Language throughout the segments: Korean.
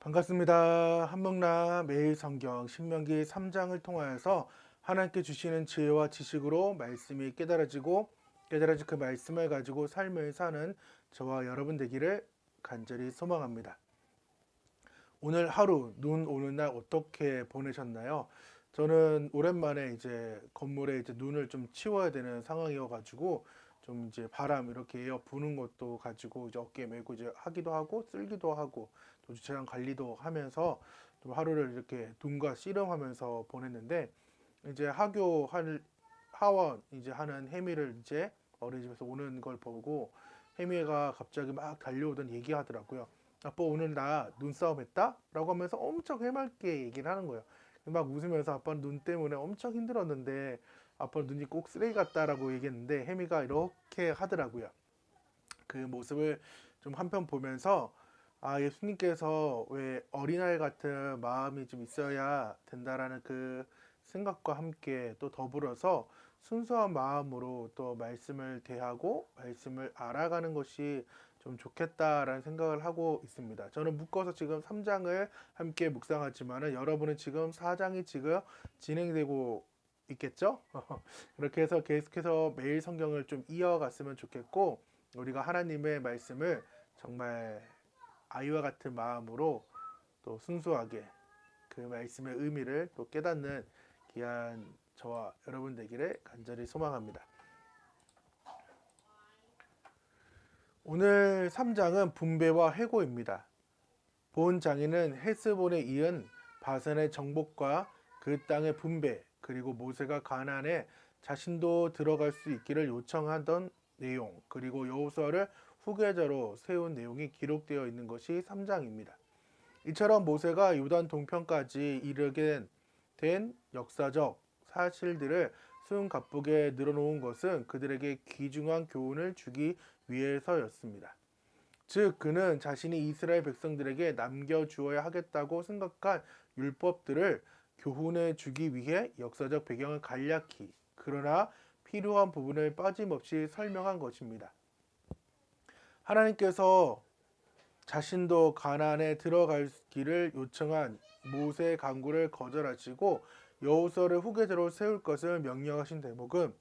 반갑습니다. 한목나 매일 성경 신명기 3장을 통하여서 하나님께 주시는 지혜와 지식으로 말씀이 깨달아진 그 말씀을 가지고 삶을 사는 저와 여러분 되기를 간절히 소망합니다. 오늘 하루 눈 오는 날 어떻게 보내셨나요? 저는 오랜만에 이제 건물에 이제 눈을 좀 치워야 되는 상황이어 가지고 좀 이제 바람 이렇게 에어 부는 것도 가지고 이제 어깨에 메고 이제 하기도 하고 쓸기도 하고 또 주차장 관리도 하면서 좀 하루를 이렇게 눈과 씨름하면서 보냈는데 이제 하원 이제 하는 혜미를 이제 어린이집에서 오는 걸 보고 혜미가 갑자기 막 달려오던 얘기하더라고요. 아빠 오늘 나 눈싸움 했다? 라고 하면서 엄청 해맑게 얘기를 하는 거예요. 막 웃으면서 아빠는 눈 때문에 엄청 힘들었는데 아빠는 눈이 꼭 쓰레기 같다라고 얘기했는데 혜미가 이렇게 하더라고요. 그 모습을 좀 한편 보면서 예수님께서 왜 어린아이 같은 마음이 좀 있어야 된다라는 그 생각과 함께 또 더불어서 순수한 마음으로 또 말씀을 대하고 말씀을 알아가는 것이 좀 좋겠다라는 생각을 하고 있습니다. 저는 묶어서 지금 3장을 함께 묵상하지만은 여러분은 지금 4장이 지금 진행되고 있겠죠? 그렇게 해서 계속해서 매일 성경을 좀 이어갔으면 좋겠고 우리가 하나님의 말씀을 정말 아이와 같은 마음으로 또 순수하게 그 말씀의 의미를 또 깨닫는 귀한 저와 여러분 되기를 간절히 소망합니다. 오늘 3장은 분배와 회고입니다. 본 장에는 헤스본에 이은 바산의 정복과 그 땅의 분배 그리고 모세가 가나안에 자신도 들어갈 수 있기를 요청하던 내용 그리고 여호수아를 후계자로 세운 내용이 기록되어 있는 것이 3장입니다. 이처럼 모세가 요단 동편까지 이르게 된 역사적 사실들을 숨가쁘게 늘어놓은 것은 그들에게 귀중한 교훈을 주기 위해서였습니다. 즉 그는 자신이 이스라엘 백성들에게 남겨주어야 하겠다고 생각한 율법들을 교훈해 주기 위해 역사적 배경을 간략히 그러나 필요한 부분을 빠짐없이 설명한 것입니다. 하나님께서 자신도 가나안에 들어가기를 요청한 모세의 간구를 거절하시고 여호수아를 후계자로 세울 것을 명령하신 대목은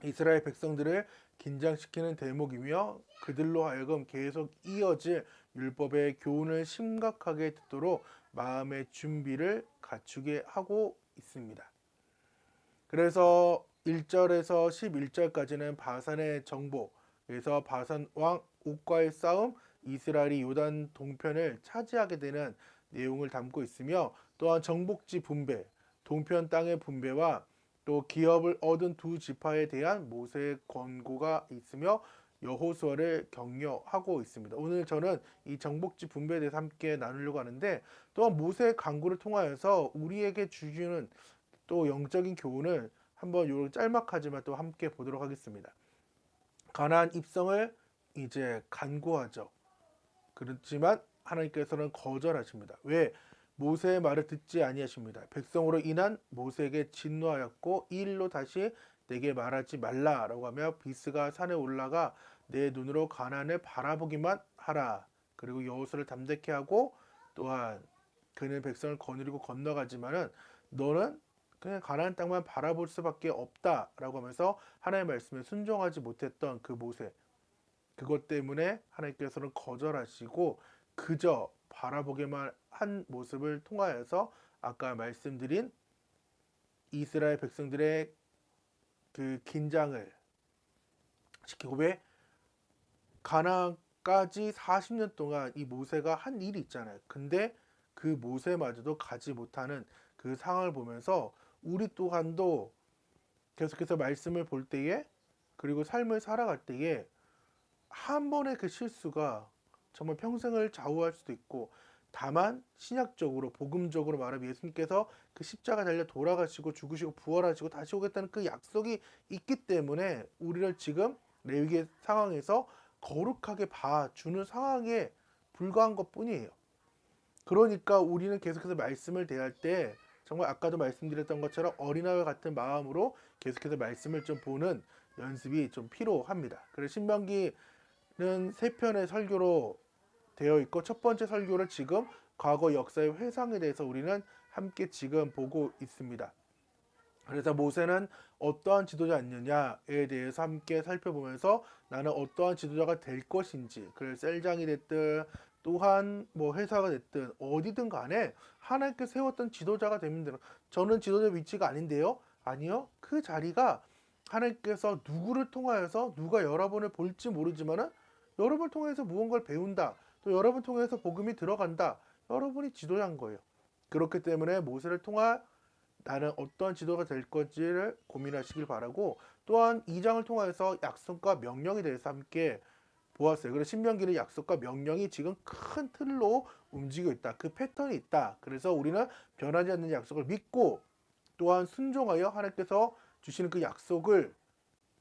이스라엘 백성들을 긴장시키는 대목이며 그들로 하여금 계속 이어질 율법의 교훈을 심각하게 듣도록 마음의 준비를 갖추게 하고 있습니다. 그래서 1절에서 11절까지는 바산의 정복에서 바산 왕 옥과의 싸움, 이스라엘이 요단 동편을 차지하게 되는 내용을 담고 있으며 또한 정복지 분배, 동편 땅의 분배와 또 기업을 얻은 두 지파에 대한 모세의 권고가 있으며 여호수아를 격려하고 있습니다. 오늘 저는 이 정복지 분배에 대해서 함께 나누려고 하는데 또한 모세의 간구를 통하여서 우리에게 주시는 또 영적인 교훈을 한번 요 짤막하지만 또 함께 보도록 하겠습니다. 가나안 입성을 이제 간구하죠. 그렇지만 하나님께서는 거절하십니다. 왜? 모세의 말을 듣지 아니하십니다. 백성으로 인한 모세에게 진노하였고 이 일로 다시 내게 말하지 말라라고 하며 비스가 산에 올라가 내 눈으로 가나안을 바라보기만 하라. 그리고 여호수아를 담대케 하고 또한 그는 백성을 거느리고 건너가지만은 너는 그냥 가나안 땅만 바라볼 수밖에 없다라고 하면서 하나님의 말씀에 순종하지 못했던 그 모세 그것 때문에 하나님께서는 거절하시고 그저 바라보게만 한 모습을 통하여서 아까 말씀드린 이스라엘 백성들의 그 긴장을 시키고 왜 가나안까지 40년 동안 이 모세가 한 일이 있잖아요. 근데 그 모세마저도 가지 못하는 그 상황을 보면서 우리 또한도 계속해서 말씀을 볼 때에 그리고 삶을 살아갈 때에 한 번의 그 실수가 정말 평생을 좌우할 수도 있고 다만 신약적으로 복음적으로 말하면 예수님께서 그 십자가 달려 돌아가시고 죽으시고 부활하시고 다시 오겠다는 그 약속이 있기 때문에 우리를 지금 레위기의 상황에서 거룩하게 봐주는 상황에 불과한 것뿐이에요. 그러니까 우리는 계속해서 말씀을 대할 때 정말 아까도 말씀드렸던 것처럼 어린아이와 같은 마음으로 계속해서 말씀을 좀 보는 연습이 좀 필요합니다. 그래서 신명기는 세 편의 설교로 되어 있고 첫 번째 설교를 지금 과거 역사의 회상에 대해서 우리는 함께 지금 보고 있습니다. 그래서 모세는 어떠한 지도자였느냐에 대해서 함께 살펴보면서 나는 어떠한 지도자가 될 것인지, 그래 셀장이 됐든 또한 뭐 회사가 됐든 어디든 간에 하나님께 세웠던 지도자가 되면 되는. 저는 지도자 위치가 아닌데요. 아니요. 그 자리가 하나님께서 누구를 통하여서 누가 여러분을 볼지 모르지만은 여러분을 통해서 무언가를 배운다. 또 여러분을 통해서 복음이 들어간다. 여러분이 지도자인 거예요. 그렇기 때문에 모세를 통한 나는 어떤 지도가 될 건지를 고민하시길 바라고, 또한 2장을 통해서 약속과 명령에 대해서 함께 보았어요. 그래서 신명기는 약속과 명령이 지금 큰 틀로 움직이고 있다. 그 패턴이 있다. 그래서 우리는 변하지 않는 약속을 믿고 또한 순종하여 하나님께서 주시는 그 약속을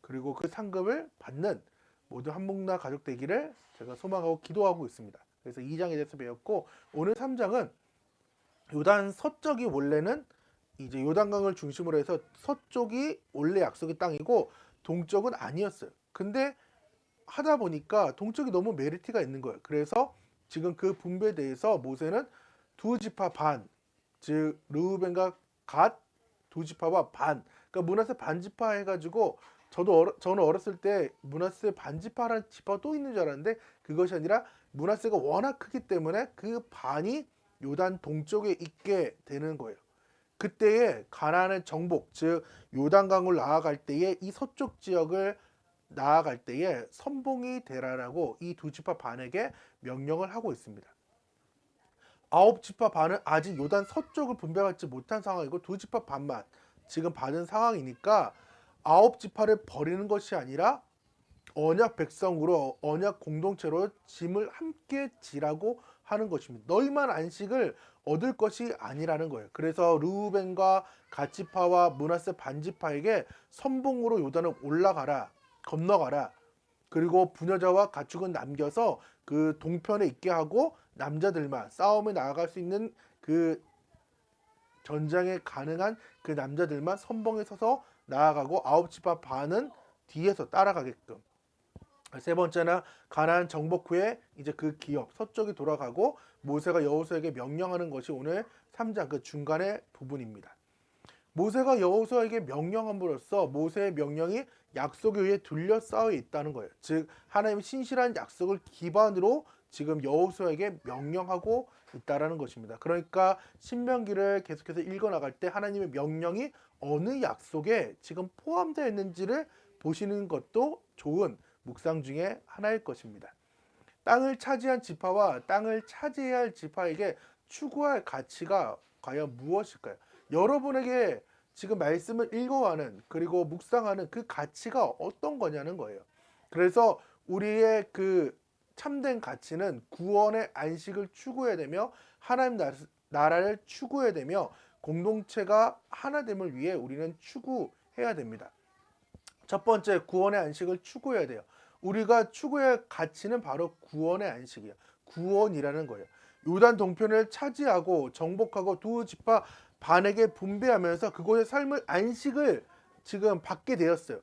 그리고 그 상급을 받는 모든 한목나 가족 되기를 제가 소망하고 기도하고 있습니다. 그래서 2장에 대해서 배웠고, 오늘 3장은 요단 서쪽이 원래는 이제 요단강을 중심으로 해서 서쪽이 원래 약속의 땅이고 동쪽은 아니었어요. 근데 하다 보니까 동쪽이 너무 메리트가 있는 거예요. 그래서 지금 그 분배에 대해서 모세는 두 지파 반, 즉 르우벤과 갓 두 지파와 반, 그러니까 므낫세 반지파 해가지고 저는 어렸을 때 므낫세 반지파라는 지파가 또 있는 줄 알았는데 그것이 아니라 므낫세가 워낙 크기 때문에 그 반이 요단 동쪽에 있게 되는 거예요. 그때에 가나안의 정복, 즉 요단강을 나아갈 때에 이 서쪽 지역을 나아갈 때에 선봉이 되라라고 이 두 지파 반에게 명령을 하고 있습니다. 아홉 지파 반은 아직 요단 서쪽을 분배받지 못한 상황이고 두 지파 반만 지금 받은 상황이니까 아홉 지파를 버리는 것이 아니라 언약 백성으로 언약 공동체로 짐을 함께 지라고 하는 것입니다. 너희만 안식을 얻을 것이 아니라는 거예요. 그래서 르우벤과 갓지파와 므낫세 반지파에게 선봉으로 요단을 올라가라, 건너가라. 그리고 부녀자와 가축은 남겨서 그 동편에 있게 하고 남자들만 싸움에 나아갈 수 있는 그 전장에 가능한 그 남자들만 선봉에 서서 나아가고 아홉 지파 반은 뒤에서 따라가게끔. 세 번째는 가나안 정복 후에 이제 그 기업 서쪽이 돌아가고 모세가 여호수아에게 명령하는 것이 오늘 3장 그 중간의 부분입니다. 모세가 여호수아에게 명령함으로써 모세의 명령이 약속에 의해 둘러싸여 있다는 거예요. 즉 하나님의 신실한 약속을 기반으로 지금 여호수아에게 명령하고 있다라는 것입니다. 그러니까 신명기를 계속해서 읽어 나갈 때 하나님의 명령이 어느 약속에 지금 포함되어 있는지를 보시는 것도 좋은 묵상 중에 하나일 것입니다. 땅을 차지한 지파와 땅을 차지해야 할 지파에게 추구할 가치가 과연 무엇일까요? 여러분에게 지금 말씀을 읽어가는 그리고 묵상하는 그 가치가 어떤 거냐는 거예요. 그래서 우리의 그 참된 가치는 구원의 안식을 추구해야 되며 하나님 나라를 추구해야 되며 공동체가 하나됨을 위해 우리는 추구해야 됩니다. 첫 번째, 구원의 안식을 추구해야 돼요. 우리가 추구할 가치는 바로 구원의 안식이에요. 구원이라는 거예요. 요단 동편을 차지하고 정복하고 두 지파 반에게 분배하면서 그곳의 삶을 안식을 지금 받게 되었어요.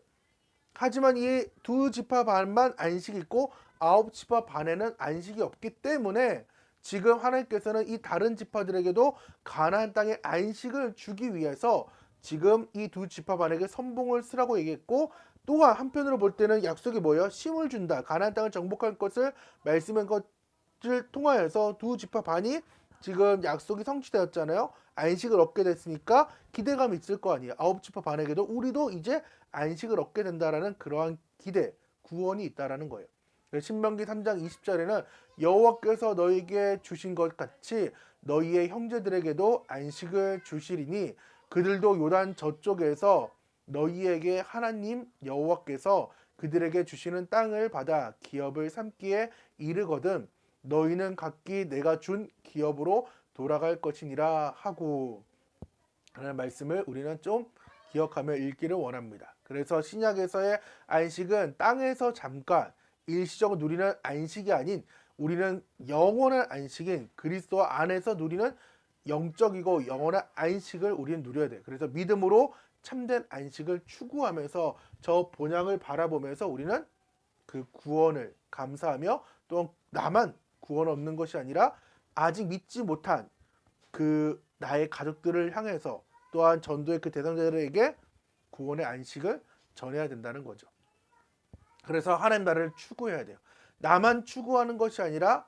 하지만 이 두 지파 반만 안식이 있고 아홉 지파 반에는 안식이 없기 때문에 지금 하나님께서는 이 다른 지파들에게도 가나안 땅의 안식을 주기 위해서 지금 이 두 지파 반에게 선봉을 쓰라고 얘기했고, 또한 한편으로 볼 때는 약속이 뭐예요? 쉼을 준다. 가나안 땅을 정복할 것을 말씀한 것을 통하여서 두 지파 반이 지금 약속이 성취되었잖아요. 안식을 얻게 됐으니까 기대감이 있을 거 아니에요. 아홉 지파 반에게도 우리도 이제 안식을 얻게 된다라는 그러한 기대, 구원이 있다라는 거예요. 신명기 3장 20절에는 여호와께서 너희에게 주신 것 같이 너희의 형제들에게도 안식을 주시리니 그들도 요단 저쪽에서 너희에게 하나님 여호와께서 그들에게 주시는 땅을 받아 기업을 삼기에 이르거든 너희는 각기 내가 준 기업으로 돌아갈 것이니라 하고 하는 말씀을 우리는 좀 기억하며 읽기를 원합니다. 그래서 신약에서의 안식은 땅에서 잠깐 일시적으로 누리는 안식이 아닌 우리는 영원한 안식인 그리스도 안에서 누리는 영적이고 영원한 안식을 우리는 누려야 돼요. 그래서 믿음으로 참된 안식을 추구하면서 저 본향을 바라보면서 우리는 그 구원을 감사하며 또 나만 구원 얻는 것이 아니라 아직 믿지 못한 그 나의 가족들을 향해서 또한 전도의 그 대상자들에게 구원의 안식을 전해야 된다는 거죠. 그래서 하나님 나라를 추구해야 돼요. 나만 추구하는 것이 아니라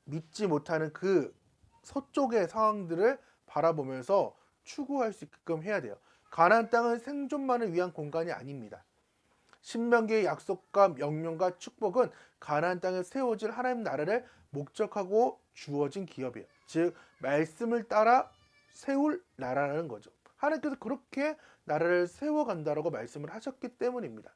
믿지 못하는 그 서쪽의 상황들을 바라보면서 추구할 수 있게끔 해야 돼요. 가나안 땅은 생존만을 위한 공간이 아닙니다. 신명기의 약속과 명령과 축복은 가나안 땅에 세워질 하나님 나라를 목적하고 주어진 기업이에요. 즉 말씀을 따라 세울 나라라는 거죠. 하나님께서 그렇게 나라를 세워간다라고 말씀을 하셨기 때문입니다.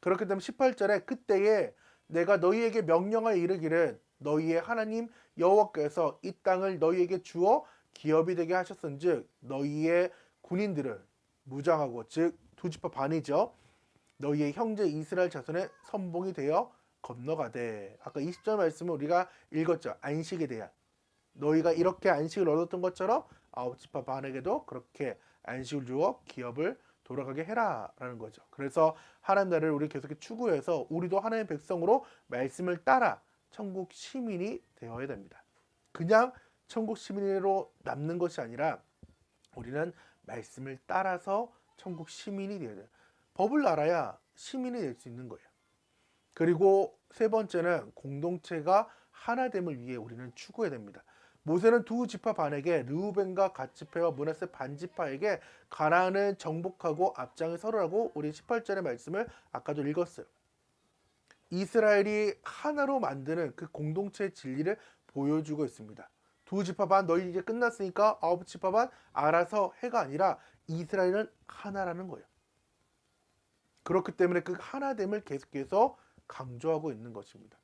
그렇기 때문에 18절에 그때에 내가 너희에게 명령하여 이르기를 너희의 하나님 여호와께서 이 땅을 너희에게 주어 기업이 되게 하셨은즉 너희의 군인들을 무장하고 즉 두 지파 반이죠. 너희의 형제 이스라엘 자손의 선봉이 되어 건너가되 아까 20절 말씀을 우리가 읽었죠. 안식에 대한 너희가 이렇게 안식을 얻었던 것처럼 아홉 지파 반에게도 그렇게 안식을 주어 기업을 돌아가게 해라 라는 거죠. 그래서 하나님 나라를 우리 계속 추구해서 우리도 하나님의 백성으로 말씀을 따라 천국 시민이 되어야 됩니다. 그냥 천국 시민으로 남는 것이 아니라 우리는 말씀을 따라서 천국 시민이 되어야 돼요. 법을 알아야 시민이 될 수 있는 거예요. 그리고 세 번째는 공동체가 하나됨을 위해 우리는 추구해야 됩니다. 모세는 두 지파 반에게 르우벤과 갓지파와 므낫세 반지파에게 가나안을 정복하고 앞장에 서라고 우리 18절의 말씀을 아까도 읽었어요. 이스라엘이 하나로 만드는 그 공동체의 진리를 보여주고 있습니다. 두 지파 반 너희 이제 끝났으니까 아홉 지파 반 알아서 해가 아니라 이스라엘은 하나라는 거예요. 그렇기 때문에 그 하나됨을 계속해서 강조하고 있는 것입니다.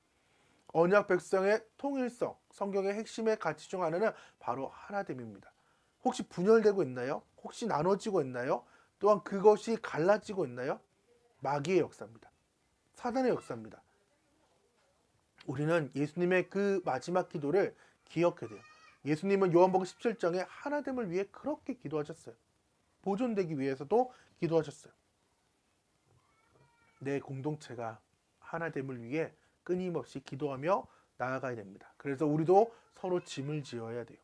언약 백성의 통일성, 성경의 핵심의 가치 중 하나는 바로 하나됨입니다. 혹시 분열되고 있나요? 혹시 나눠지고 있나요? 또한 그것이 갈라지고 있나요? 마귀의 역사입니다. 사단의 역사입니다. 우리는 예수님의 그 마지막 기도를 기억해야 돼요. 예수님은 요한복음 17장에 하나됨을 위해 그렇게 기도하셨어요. 보존되기 위해서도 기도하셨어요. 내 공동체가 하나됨을 위해 끊임없이 기도하며 나아가야 됩니다. 그래서 우리도 서로 짐을 지어야 돼요.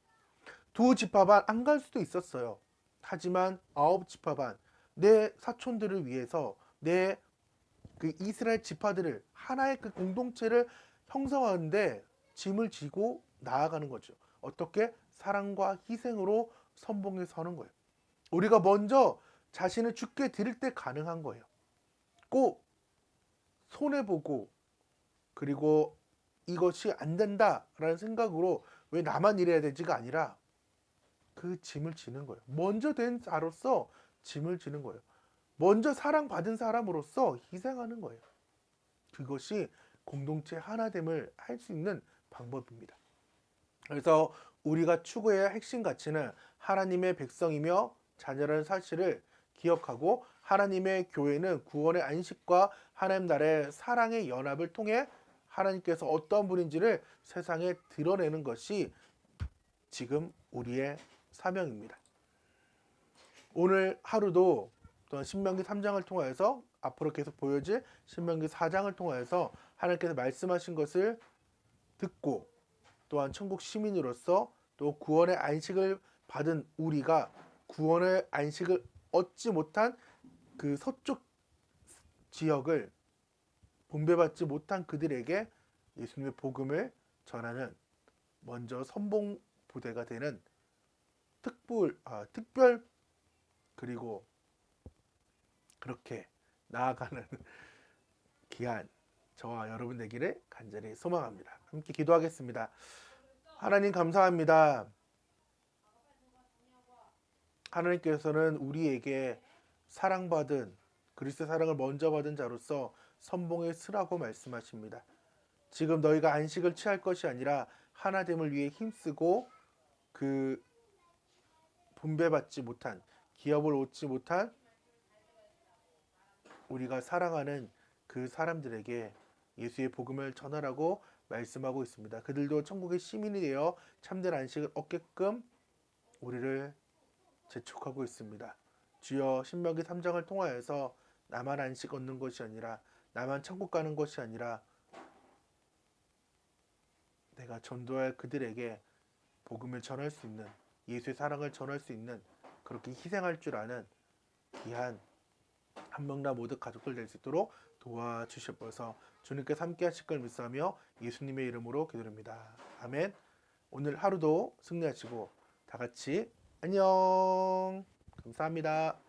두 지파반 안 갈 수도 있었어요. 하지만 아홉 지파반 내 사촌들을 위해서 내 그 이스라엘 지파들을 하나의 그 공동체를 형성하는데 짐을 지고 나아가는 거죠. 어떻게? 사랑과 희생으로 선봉에 서는 거예요. 우리가 먼저 자신을 주께 드릴 때 가능한 거예요. 꼭 손해보고 그리고 이것이 안 된다라는 생각으로 왜 나만 이래야 되지가 아니라 그 짐을 지는 거예요. 먼저 된 자로서 짐을 지는 거예요. 먼저 사랑받은 사람으로서 희생하는 거예요. 그것이 공동체 하나됨을 할 수 있는 방법입니다. 그래서 우리가 추구해야 할 핵심 가치는 하나님의 백성이며 자녀라는 사실을 기억하고 하나님의 교회는 구원의 안식과 하나님 나라의 사랑의 연합을 통해 하나님께서 어떤 분인지를 세상에 드러내는 것이 지금 우리의 사명입니다. 오늘 하루도 또한 신명기 3장을 통하여서 앞으로 계속 보여질 신명기 4장을 통하여서 하나님께서 말씀하신 것을 듣고 또한 천국 시민으로서 또 구원의 안식을 받은 우리가 구원의 안식을 얻지 못한 그 서쪽 지역을 분배받지 못한 그들에게 예수님의 복음을 전하는 먼저 선봉 부대가 되는 특별 그리고 그렇게 나아가는 귀한 저와 여러분 되기를 간절히 소망합니다. 함께 기도하겠습니다. 하나님 감사합니다. 하나님께서는 우리에게 사랑받은 그리스도의 사랑을 먼저 받은 자로서 선봉에 서라고 말씀하십니다. 지금 너희가 안식을 취할 것이 아니라 하나됨을 위해 힘쓰고 그 분배받지 못한 기업을 얻지 못한 우리가 사랑하는 그 사람들에게 예수의 복음을 전하라고 말씀하고 있습니다. 그들도 천국의 시민이 되어 참된 안식을 얻게끔 우리를 재촉하고 있습니다. 주여 신명기 3장을 통하여서 나만 안식 얻는 것이 아니라 나만 천국 가는 것이 아니라 내가 전도할 그들에게 복음을 전할 수 있는, 예수의 사랑을 전할 수 있는, 그렇게 희생할 줄 아는 귀한 한명당 모두 가족들 될 수 있도록 도와주셔서 주님께서 함께 하실 걸 믿사며 예수님의 이름으로 기도드립니다. 아멘. 오늘 하루도 승리하시고 다 같이 안녕. 감사합니다.